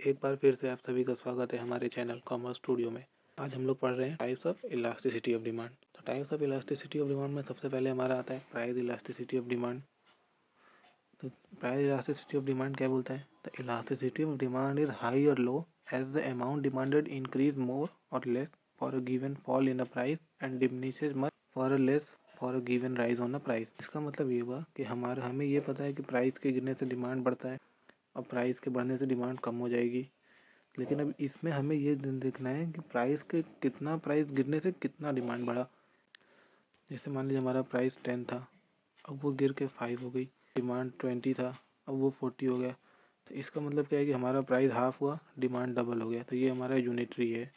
एक बार फिर से आप सभी का स्वागत है हमारे चैनल कॉमर्स स्टूडियो में। आज हम लोग पढ़ रहे हैं types of elasticity of demand. तो types of elasticity of demand में सबसे पहले हमारा आता है प्राइस इलास्टिसिटी ऑफ डिमांड। तो प्राइस इलास्टिसिटी ऑफ डिमांड क्या बोलता है? The elasticity of demand is high और low as the amount demanded increase more और less for a given fall in a price and diminishes much for a less for a given rise on a price. इसका मतलब ये हुआ कि हमें ये पता है कि प्राइस के गिरने से डिमांड बढ़ता है और प्राइस के बढ़ने से डिमांड कम हो जाएगी। लेकिन अब इसमें हमें ये देखना है कि प्राइस गिरने से कितना डिमांड बढ़ा। जैसे मान लीजिए हमारा प्राइस 10 था, अब वो गिर के 5 हो गई। डिमांड 20 था, अब वो 40 हो गया। तो इसका मतलब क्या है कि हमारा प्राइस हाफ हुआ, डिमांड डबल हो गया। तो ये हमारा यूनिटरी है।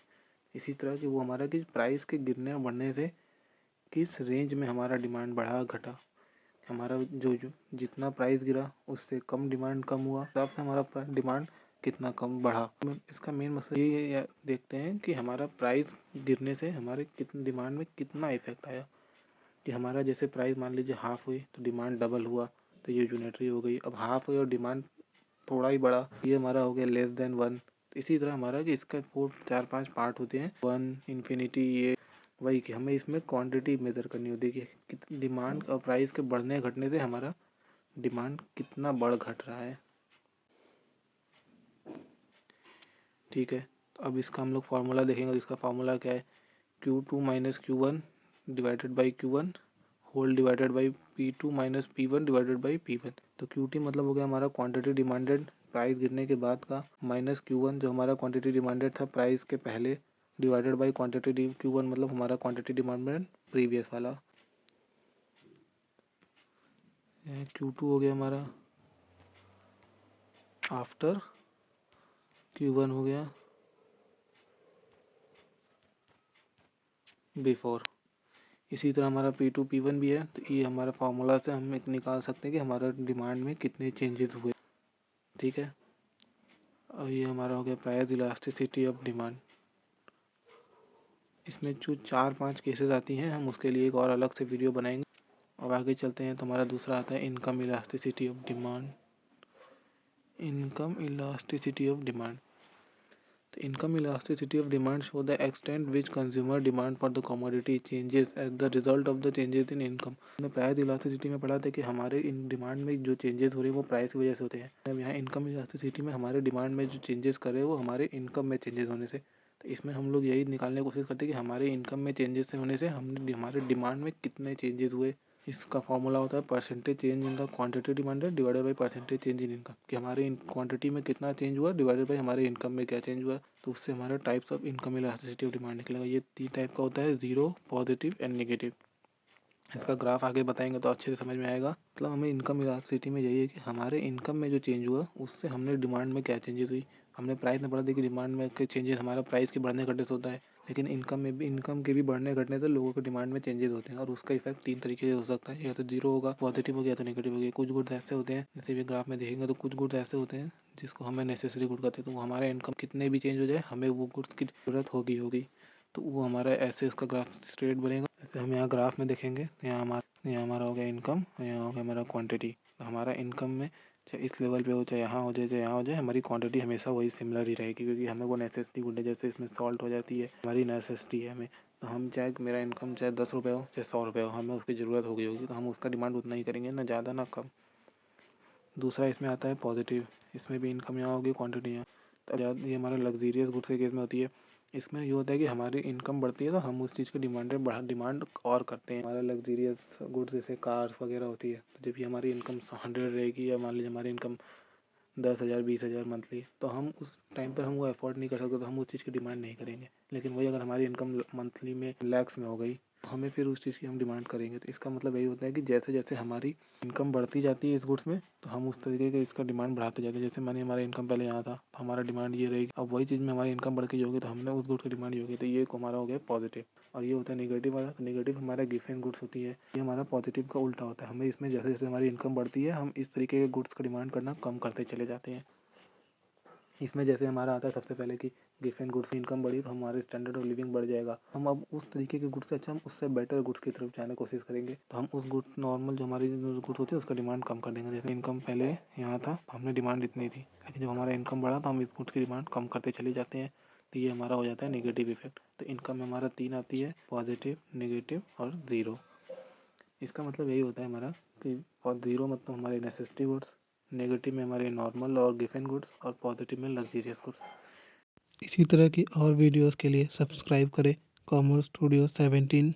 इसी तरह कि वो हमारा कि प्राइस के गिरने और बढ़ने से किस रेंज में हमारा डिमांड बढ़ा घटा। हमारा जो जितना प्राइस गिरा उससे कम डिमांड कम हुआ, हिसाब से हमारा डिमांड कितना कम बढ़ा। इसका मेन मकसद ये देखते हैं कि हमारा प्राइस गिरने से हमारे कितने डिमांड में कितना इफेक्ट आया। कि हमारा जैसे प्राइस मान लीजिए हाफ हुई तो डिमांड डबल हुआ, तो ये यूनिटरी हो गई। अब हाफ हुई और डिमांड थोड़ा ही बढ़ा, ये हमारा हो गया लेस देन 1। तो इसी तरह हमारा कि इसका 4-5 पार्ट होते हैं, 1 इन्फिनिटी। ये वही कि हमें इसमें क्वांटिटी मेज़र करनी होती है कि डिमांड और प्राइस के बढ़ने घटने से हमारा डिमांड कितना बढ़ घट रहा है। ठीक है, तो अब इसका हम लोग फार्मूला देखेंगे। इसका फार्मूला क्या है? Q2 minus Q1 divided by Q1 whole divided by P2 minus P1 divided by P1। तो QT मतलब हो गया हमारा क्वांटिटी डिमांडेड प्राइस गिरने के बाद का, माइनस Q1 जो हमारा क्वांटिटी डिमांडेड था प्राइस के पहले, डिवाइडेड बाई क्वांटिटी Q1 मतलब हमारा क्वांटिटी डिमांडेड प्रीवियस वाला। Q2 हो गया हमारा आफ्टर, Q1 हो गया बिफोर। इसी तरह हमारा P2 P1 भी है। तो ये हमारा फार्मूला से हम एक निकाल सकते हैं कि हमारा डिमांड में कितने चेंजेस हुए। ठीक है, और ये हमारा हो गया प्राइस इलास्टिसिटी ऑफ डिमांड। इसमें जो 4-5 केसेस आती हैं हम उसके लिए एक और अलग से वीडियो बनाएंगे। और आगे चलते हैं तो हमारा दूसरा आता है income elasticity of demand. Income elasticity of demand. The income elasticity of demand show the extent which consumer demand for the commodity changes as the result of the changes in income। हमने price elasticity में पढ़ा था कि हमारे in demand में जो changes हो रहे हैं वो प्राइस की वजह से होते हैं। अब यहाँ इनकम इलास्टिसिटी में हमारे डिमांड में जो चेंजेस कर रहे हैं वो हमारे इनकम में चेंजेस होने से। तो इसमें हम लोग यही निकालने की कोशिश करते हैं कि हमारे इनकम में चेंजेस होने से हमारे डिमांड में कितने चेंजेस हुए। इसका फॉर्मूला होता है percentage change in the quantity demanded divided by percentage change in income. कि हमारे क्वांटिटी में कितना चेंज हुआ डिवाइडेड बाई हमारे इनकम में क्या चेंज हुआ। तो उससे हमारा types of income elasticity of demand निकलेगा। ये 3 टाइप का होता है, जीरो, पॉजिटिव एंड नेगेटिव। इसका ग्राफ आगे बताएंगे तो अच्छे से समझ में आएगा। मतलब हमें इनकम इलास्टिसिटी में यही है कि हमारे इनकम में जो चेंज हुआ उससे हमने डिमांड में क्या चेंजेस हुई। हमने प्राइस में पढ़ा था कि डिमांड में के चेंजेस हमारा प्राइस के बढ़ने घटने से होता है, लेकिन इनकम के भी बढ़ने घटने से लोगों के डिमांड में चेंजेस होते हैं। और उसका इफेक्ट 3 तरीके से हो सकता है, या तो जीरो होगा, पॉजिटिव हो गया, तो नेगेटिव हो गया। कुछ गुड्स ऐसे होते हैं, जैसे भी ग्राफ में देखेंगे तो कुछ गुड्स ऐसे होते हैं जिसको हमें नेसेसरी गुड कहते हैं। तो वो हमारा इनकम कितने भी चेंज हो जाए हमें वो गुड्स की जरूरत होगी। तो वो हमारा ऐसे उसका ग्राफ स्ट्रेट बनेगा। जैसे हम यहाँ ग्राफ में देखेंगे तो यहाँ हमारा हो गया इनकम, यहाँ हो गया हमारा क्वांटिटी। तो हमारा इनकम में चाहे इस लेवल पे हो, चाहे यहाँ हो जाए, चाहे यहाँ हो जाए, हमारी क्वांटिटी हमेशा वही सिमिलर ही रहेगी, क्योंकि हमें वो नेसेसिटी गुड है। जैसे इसमें सॉल्ट हो जाती है, हमारी नेसेसिटी है हमें। तो हम चाहे मेरा इनकम चाहे 10 रुपये हो चाहे 100 रुपये हो, हमें उसकी ज़रूरत होगी तो हम उसका डिमांड उतना ही करेंगे, ना ज़्यादा ना कम। दूसरा इसमें आता है पॉजिटिव। इसमें भी इनकम यहाँ होगी, क्वांटिटी यहाँ। तो ये हमारा लग्जीरियस गुड्स के केस में होती है। इसमें ये होता है कि हमारी इनकम बढ़ती है तो हम उस चीज़ की डिमांड और करते हैं। हमारा लग्जीरियस गुड्स जैसे कार्स वगैरह होती है, तो जब भी हमारी इनकम 100 रहेगी, या मान लीजिए हमारी इनकम 10,000 20,000 मंथली, तो हम उस टाइम पर हम वो अफोर्ड नहीं कर सकते, तो हम उस चीज़ की डिमांड नहीं करेंगे। लेकिन वही अगर हमारी इनकम मंथली में लैक्स में हो गई, हमें फिर उस चीज़ की हम डिमांड करेंगे। तो इसका मतलब यही होता है कि जैसे जैसे हमारी इनकम बढ़ती जाती है इस गुड्स में, तो हम उस तरीके के इसका डिमांड बढ़ाते जाते हैं। जैसे मानिए हमारा इनकम पहले यहाँ था तो हमारा डिमांड ये रहेगी, अब वही चीज़ में हमारी इनकम बढ़ के होगी तो हमने उस गुड्स की डिमांड ये होगी। तो ये हमारा हो गया पॉजिटिव। और ये होता है नेगेटिव वाला। तो नेगेटिव हमारा गिवन गुड्स होती है, ये हमारा पॉजिटिव का उल्टा होता है। हमें इसमें जैसे जैसे हमारी इनकम बढ़ती है हम इस तरीके के गुड्स का डिमांड करना कम करते चले जाते हैं। इसमें जैसे हमारा आता है सबसे पहले कि गिफ्ट एंड गुड्स की इनकम बढ़ी तो हमारे स्टैंडर्ड ऑफ लिविंग बढ़ जाएगा। हम अब उस तरीके के गुड्स से अच्छा हम उससे बेटर गुड्स की तरफ जाने की कोशिश करेंगे। तो हम उस गुड नॉर्मल जो हमारी गुड्स होती है उसका डिमांड कम कर देंगे। जैसे इनकम पहले यहाँ था तो हमने डिमांड इतनी थी, लेकिन जब हमारा इनकम बढ़ा तो हम इस गुड्स की डिमांड कम करते चले जाते हैं। तो ये हमारा हो जाता है नेगेटिव इफेक्ट। तो इनकम में हमारा 3 आती है, पॉजिटिव, नेगेटिव और ज़ीरो। इसका मतलब यही होता है हमारा कि ज़ीरो मतलब हमारे नेसेसिटी गुड्स, नेगेटिव में हमारे नॉर्मल और गिफन गुड्स और पॉजिटिव में लग्जरियस गुड्स। इसी तरह की और वीडियोस के लिए सब्सक्राइब करें कॉमर्स स्टूडियो 17।